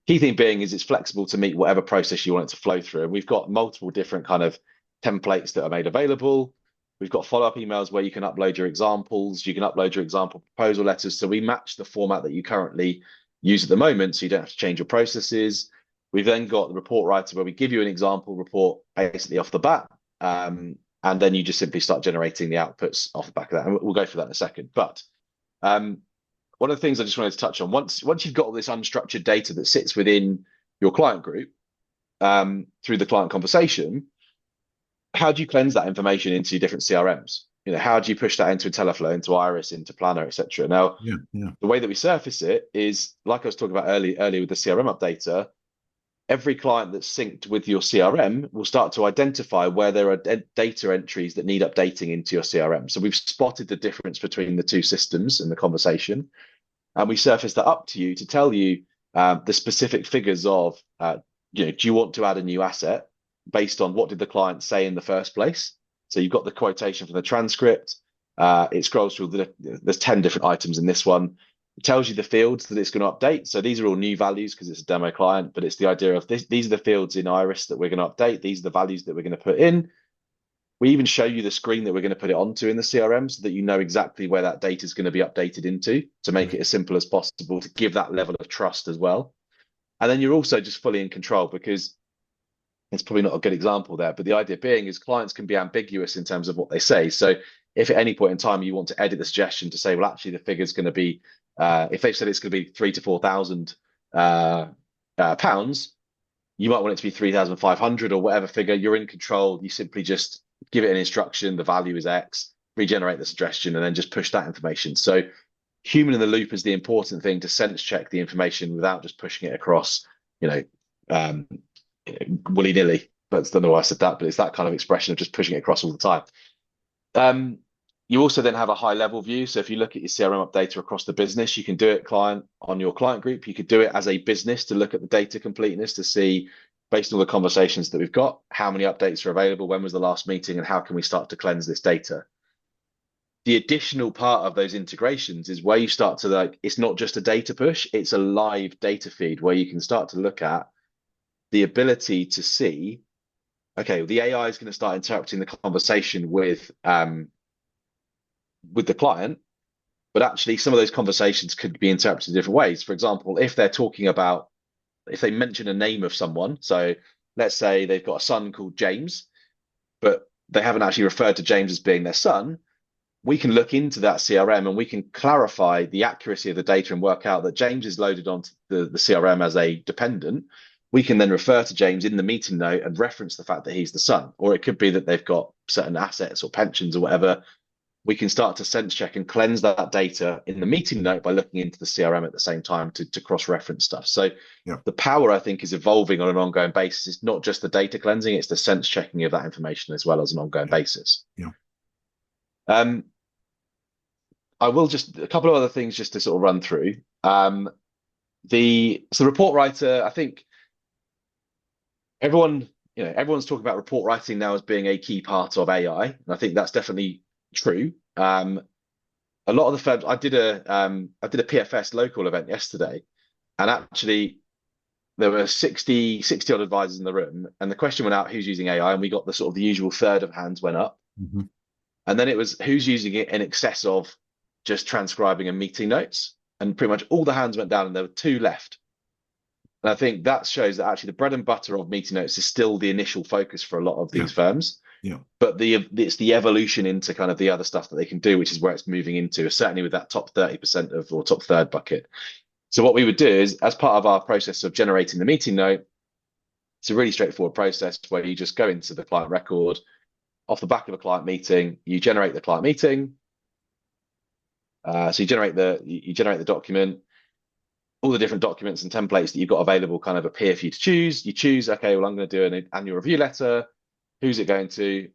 Key thing being is it's flexible to meet whatever process you want it to flow through. And we've got multiple different kind of templates that are made available. We've got follow-up emails where you can upload your examples, you can upload your example proposal letters. So we match the format that you currently use at the moment, so you don't have to change your processes. We've then got the report writer where we give you an example report basically off the bat. And then you just simply start generating the outputs off the back of that. And we'll go through that in a second. But um, one of the things I just wanted to touch on, once you've got all this unstructured data that sits within your client group through the client conversation, how do you cleanse that information into different CRMs? You know, how do you push that into Intelliflow, into Iris, into Planner, etc.? Now, Yeah. Yeah. the way that we surface it is like I was talking about earlier with the CRM updater. Every client that's synced with your CRM will start to identify where there are data entries that need updating into your CRM. So we've spotted the difference between the two systems in the conversation, and we surface that up to you to tell you the specific figures of, do you want to add a new asset based on what did the client say in the first place? So you've got the quotation from the transcript. It scrolls through there's 10 different items in this one. It tells you the fields that it's going to update. So these are all new values because it's a demo client, but it's the idea of these are the fields in Iris that we're going to update. These are the values that we're going to put in. We even show you the screen that we're going to put it onto in the CRM so that you know exactly where that data is going to be updated into to make it as simple as possible to give that level of trust as well. And then you're also just fully in control because it's probably not a good example there, but the idea being is clients can be ambiguous in terms of what they say. So if at any point in time you want to edit the suggestion to say, well, actually the figure is going to be, if they've said it's going to be 3 to 4,000 pounds, you might want it to be 3,500 or whatever figure. You're in control. You simply just give it an instruction. The value is X, regenerate the suggestion, and then just push that information. So human in the loop is the important thing to sense check the information without just pushing it across, you know, um, willy-nilly. But I don't know why I said that, but it's that kind of expression of just pushing it across all the time. You also then have a high level view. So if you look at your CRM updata across the business, you can do it client on your client group. You could do it as a business to look at the data completeness to see, based on the conversations that we've got, how many updates are available, when was the last meeting, and how can we start to cleanse this data. The additional part of those integrations is where you start to it's not just a data push, it's a live data feed where you can start to look at the ability to see, okay, the AI is going to start interpreting the conversation with the client, but actually some of those conversations could be interpreted in different ways. For example, if they mention a name of someone, so let's say they've got a son called James, but they haven't actually referred to James as being their son, we can look into that CRM and we can clarify the accuracy of the data and work out that James is loaded onto the CRM as a dependent. We can then refer to James in the meeting note and reference the fact that he's the son. Or it could be that they've got certain assets or pensions or whatever. We can start to sense check and cleanse that data in the meeting note by looking into the CRM at the same time to cross-reference stuff. So Yeah. the power, I think, is evolving on an ongoing basis. It's not just the data cleansing, it's the sense checking of that information as well as an ongoing Yeah. basis. Yeah. Um, I will just a couple of other things just to sort of run through. The report writer, I think everyone's talking about report writing now as being a key part of AI, and I think that's definitely true. A lot of the firms, I did a PFS local event yesterday, and actually there were 60 odd advisors in the room, and the question went out who's using AI, and we got the sort of the usual third of hands went up. Mhm. And then it was who's using it in excess of just transcribing and meeting notes. And pretty much all the hands went down and there were two left. And I think that shows that actually the bread and butter of meeting notes is still the initial focus for a lot of Yeah. these firms. Yeah. But it's the evolution into kind of the other stuff that they can do, which is where it's moving into, certainly with that top 30% of or top third bucket. So what we would do is, as part of our process of generating the meeting note, it's a really straightforward process where you just go into the client record off the back of a client meeting, you generate the client meeting. So you generate the document, all the different documents and templates that you've got available kind of appear for you to choose. You choose, okay, well, I'm going to do an annual review letter. Who's it going to?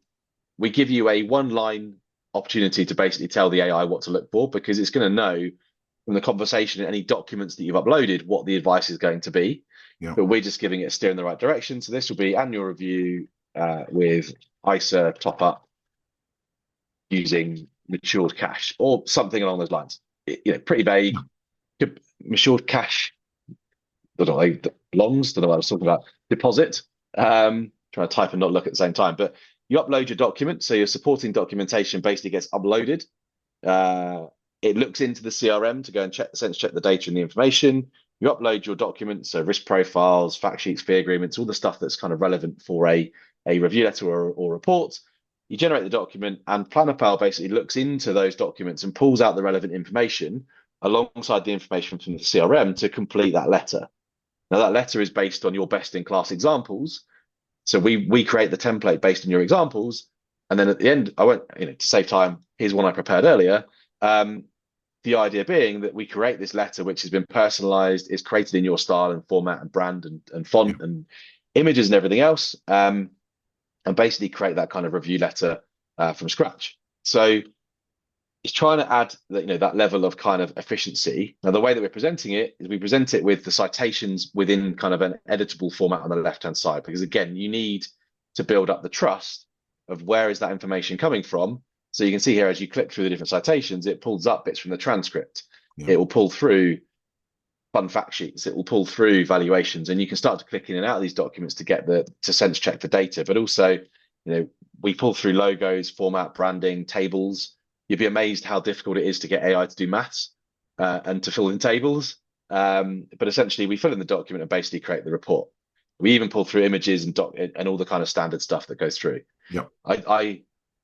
We give you a one-line opportunity to basically tell the AI what to look for because it's going to know from the conversation and any documents that you've uploaded what the advice is going to be. Yeah. But we're just giving it a steer in the right direction. So this will be annual review with ISA top up using matured cash or something along those lines. Pretty vague. Matured cash, I don't know, like longs, don't know what I was talking about. Deposit. Trying to type and not look at the same time. But you upload your document, so your supporting documentation basically gets uploaded. Uh, it looks into the CRM to go and sense check the data and the information. You upload your documents, so risk profiles, fact sheets, fee agreements, all the stuff that's kind of relevant for a review letter or report. You generate the document, and PlannerPal basically looks into those documents and pulls out the relevant information alongside the information from the CRM to complete that letter. Now, that letter is based on your best in class examples. So we create the template based on your examples. And then at the end, I won't, to save time, here's one I prepared earlier. The idea being that we create this letter, which has been personalized, is created in your style and format and brand and Yeah. font and images and everything else. And basically create that kind of review letter from scratch. So it's trying to add that level of kind of efficiency. Now, the way that we're presenting it is we present it with the citations within kind of an editable format on the left-hand side, because again, you need to build up the trust of where is that information coming from. So you can see here, as you click through the different citations, it pulls up bits from the transcript. Yeah. It will pull through fun fact sheets. It will pull through valuations, and you can start to click in and out of these documents to get to sense check the data. But also, we pull through logos, format, branding, tables. You'd be amazed how difficult it is to get AI to do maths and to fill in tables. But essentially, we fill in the document and basically create the report. We even pull through images and all the kind of standard stuff that goes through. Yeah.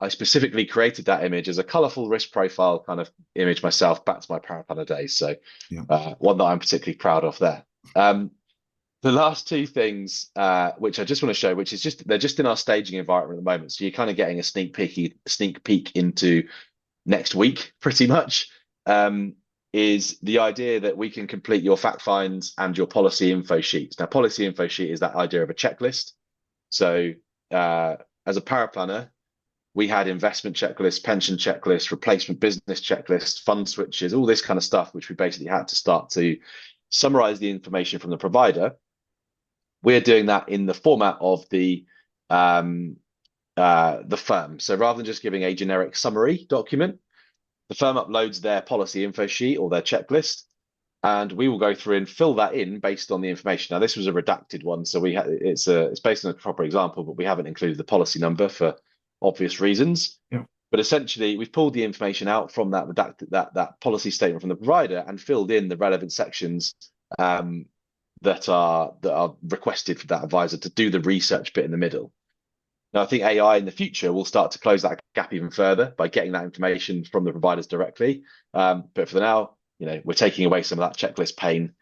I specifically created that image as a colorful risk profile kind of image myself back to my paraplanner days. So Yeah. one that I'm particularly proud of there. The last two things, which I just want to show, which is they're just in our staging environment at the moment. So you're kind of getting a sneak peek into next week, pretty much, is the idea that we can complete your fact finds and your policy info sheets. Now, policy info sheet is that idea of a checklist. So as a paraplanner, we had investment checklists, pension checklists, replacement business checklists, fund switches, all this kind of stuff, which we basically had to start to summarize the information from the provider. We're doing that in the format of the firm. So rather than just giving a generic summary document, the firm uploads their policy info sheet or their checklist, and we will go through and fill that in based on the information. Now, this was a redacted one, so it's based on a proper example, but we haven't included the policy number for obvious reasons. Yeah. But essentially, we've pulled the information out from that redacted that policy statement from the provider and filled in the relevant sections that are requested for that advisor to do the research bit in the middle. Now, I think AI in the future will start to close that gap even further by getting that information from the providers directly. But for now, we're taking away some of that checklist pain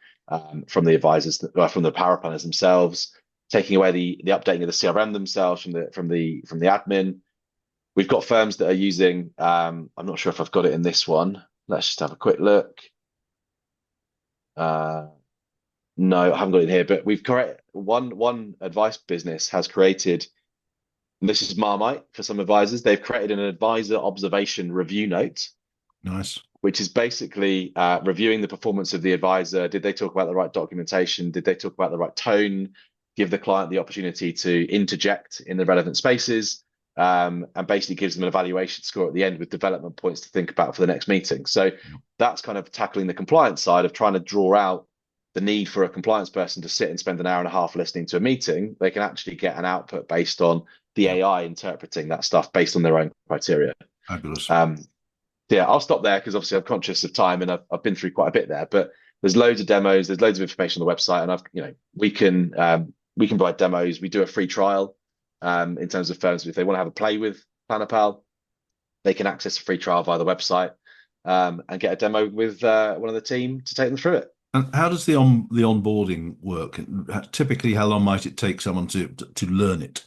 from the advisors, from the power planners themselves, taking away the updating of the CRM themselves from the admin. We've got firms that are using. I'm not sure if I've got it in this one. Let's just have a quick look. Uh, no, I haven't got it in here. But we've created one advice business has created. And this is Marmite for some advisors. They've created an advisor observation review note, Nice. which is basically reviewing the performance of the advisor. Did they talk about the right documentation? Did they talk about the right tone? Give the client the opportunity to interject in the relevant spaces, and basically gives them an evaluation score at the end with development points to think about for the next meeting. So Yeah. that's kind of tackling the compliance side of trying to draw out the need for a compliance person to sit and spend an hour and a half listening to a meeting. They can actually get an output based on the Yeah. AI interpreting that stuff based on their own criteria. Fabulous. Um, yeah, I'll stop there because obviously I'm conscious of time and I've been through quite a bit there. But there's loads of demos, there's loads of information on the website, and we can provide demos. We do a free trial in terms of firms if they want to have a play with PlannerPal, they can access a free trial via the website and get a demo with one of the team to take them through it. And how does the onboarding work? Typically, how long might it take someone to learn it?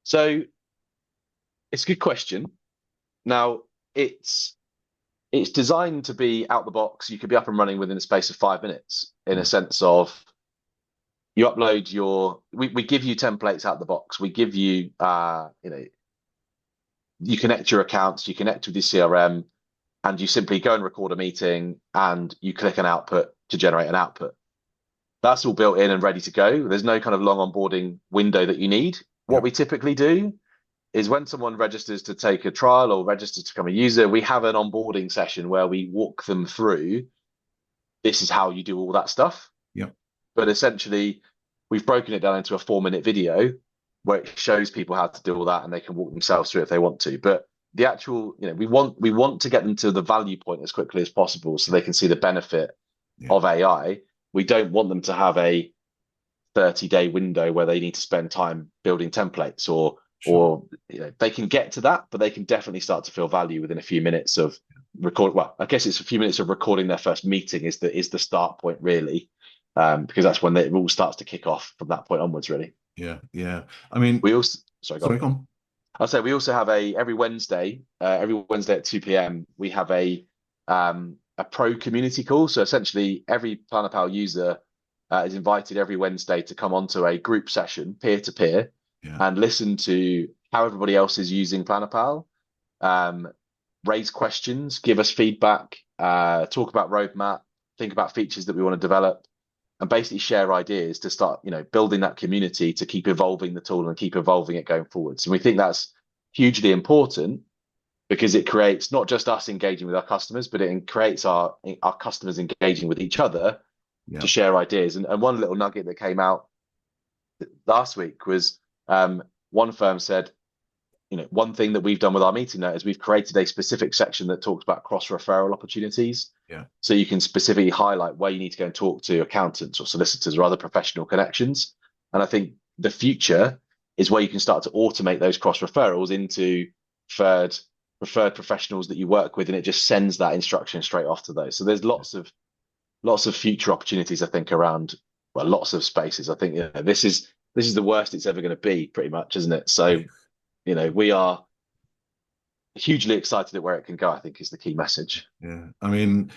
So it's a good question. Now it's designed to be out the box. You could be up and running within the space of 5 minutes in a Mm. sense of you upload we give you templates out the box. We give you you connect your accounts, you connect with your CRM, and you simply go and record a meeting and you click an output to generate an output. That's all built in and ready to go. There's no kind of long onboarding window that you need. What Yeah. we typically do is when someone registers to take a trial or registers to become a user, we have an onboarding session where we walk them through this is how you do all that stuff. Yeah. But essentially, we've broken it down into a 4 minute video where it shows people how to do all that and they can walk themselves through it if they want to. But the actual, we want to get them to the value point as quickly as possible so they can see the benefit Yeah. of AI. We don't want them to have a 30-day window where they need to spend time building templates or Sure. or they can get to that, but they can definitely start to feel value within a few minutes of record. Well, I guess it's a few minutes of recording their first meeting is the start point really, because that's when it all starts to kick off from that point onwards. Really, Yeah. Yeah. I mean, we also sorry, go on. sorry, go on. I'll say we also have every Wednesday at 2 p.m. we have a pro community call. So essentially, every PlannerPal user is invited every Wednesday to come onto a group session, peer to peer, Yeah. and listen to how everybody else is using PlannerPal, um, raise questions, give us feedback, talk about roadmap, think about features that we want to develop, and basically share ideas to start, building that community to keep evolving the tool and keep evolving it going forwards. And we think that's hugely important because it creates not just us engaging with our customers, but it creates our customers engaging with each other to Yeah. share ideas. And one little nugget that came out last week was one firm said, one thing that we've done with our meeting note is we've created a specific section that talks about cross referral opportunities. Yeah. So you can specifically highlight where you need to go and talk to accountants or solicitors or other professional connections. And I think the future is where you can start to automate those cross referrals into preferred professionals that you work with, and it just sends that instruction straight off to those. So there's lots of future opportunities, I think, around lots of spaces. I think this is the worst it's ever going to be, pretty much, isn't it? So we are hugely excited at where it can go, I think is the key message. Yeah. I mean,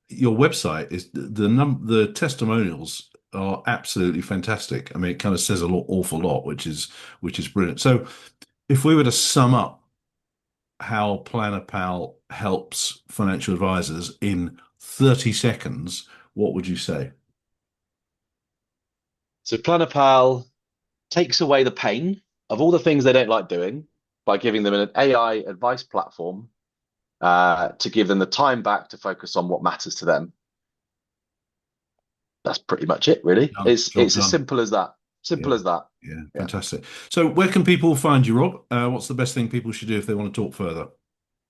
your website is the testimonials are absolutely fantastic. I mean, it kind of says awful lot, which is brilliant. So, if we were to sum up how PlannerPal helps financial advisors in 30 seconds, what would you say? So PlannerPal takes away the pain of all the things they don't like doing by giving them an AI advice platform to give them the time back to focus on what matters to them. That's pretty much it, really. Done. Job It's as done. simple as that. Simple Yeah. as that. Yeah. Yeah. Fantastic. So, where can people find you, Rob? What's the best thing people should do if they want to talk further?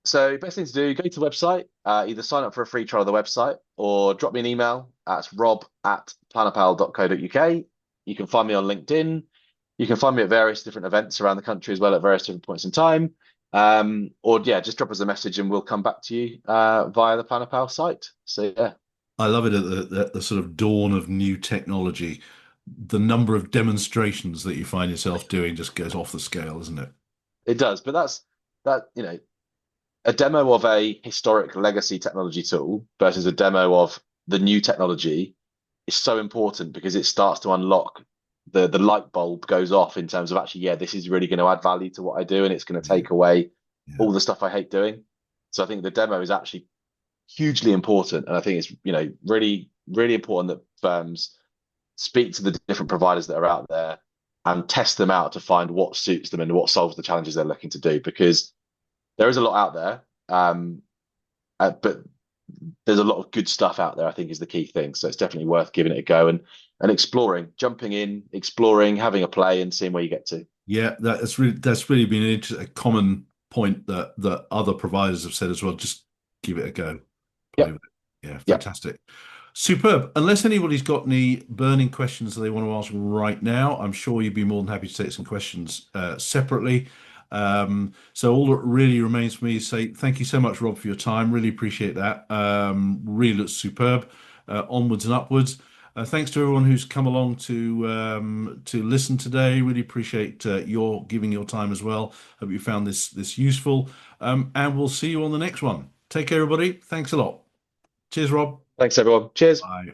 So best thing to do, go to the website, either sign up for a free trial of the website or drop me an email at rob@plannerpal.co.uk. You can find me on LinkedIn. You can find me at various different events around the country as well at various different points in time. Or yeah, just drop us a message and we'll come back to you via the PlannerPal site. So yeah, I love it at the sort of dawn of new technology. The number of demonstrations that you find yourself doing just goes off the scale, isn't it? it does. But that, a demo of a historic legacy technology tool versus a demo of the new technology is so important because it starts to unlock the light bulb goes off in terms of actually, yeah, this is really going to add value to what I do and it's going to Yeah, take away yeah. all the stuff I hate doing. So I think the demo is actually hugely important. And I think it's, really, really important that firms speak to the different providers that are out there and test them out to find what suits them and what solves the challenges they're looking to do because there is a lot out there. But there's a lot of good stuff out there, I think is the key thing. So it's definitely worth giving it a go and exploring, jumping in, exploring, having a play and seeing where you get to. Yeah, that's really been a common point that other providers have said as well. Just give it a go. Play Yep. with it. Yeah, Yep. fantastic. Superb. Unless anybody's got any burning questions that they want to ask right now, I'm sure you'd be more than happy to take some questions separately. So all that really remains for me is say thank you so much, Rob, for your time. Really appreciate that. Really looks superb. Onwards and upwards. Thanks to everyone who's come along to listen today. Really appreciate your giving your time as well. Hope you found this useful. And we'll see you on the next one. Take care, everybody. Thanks a lot. Cheers, Rob. Thanks, everyone. Cheers. Bye.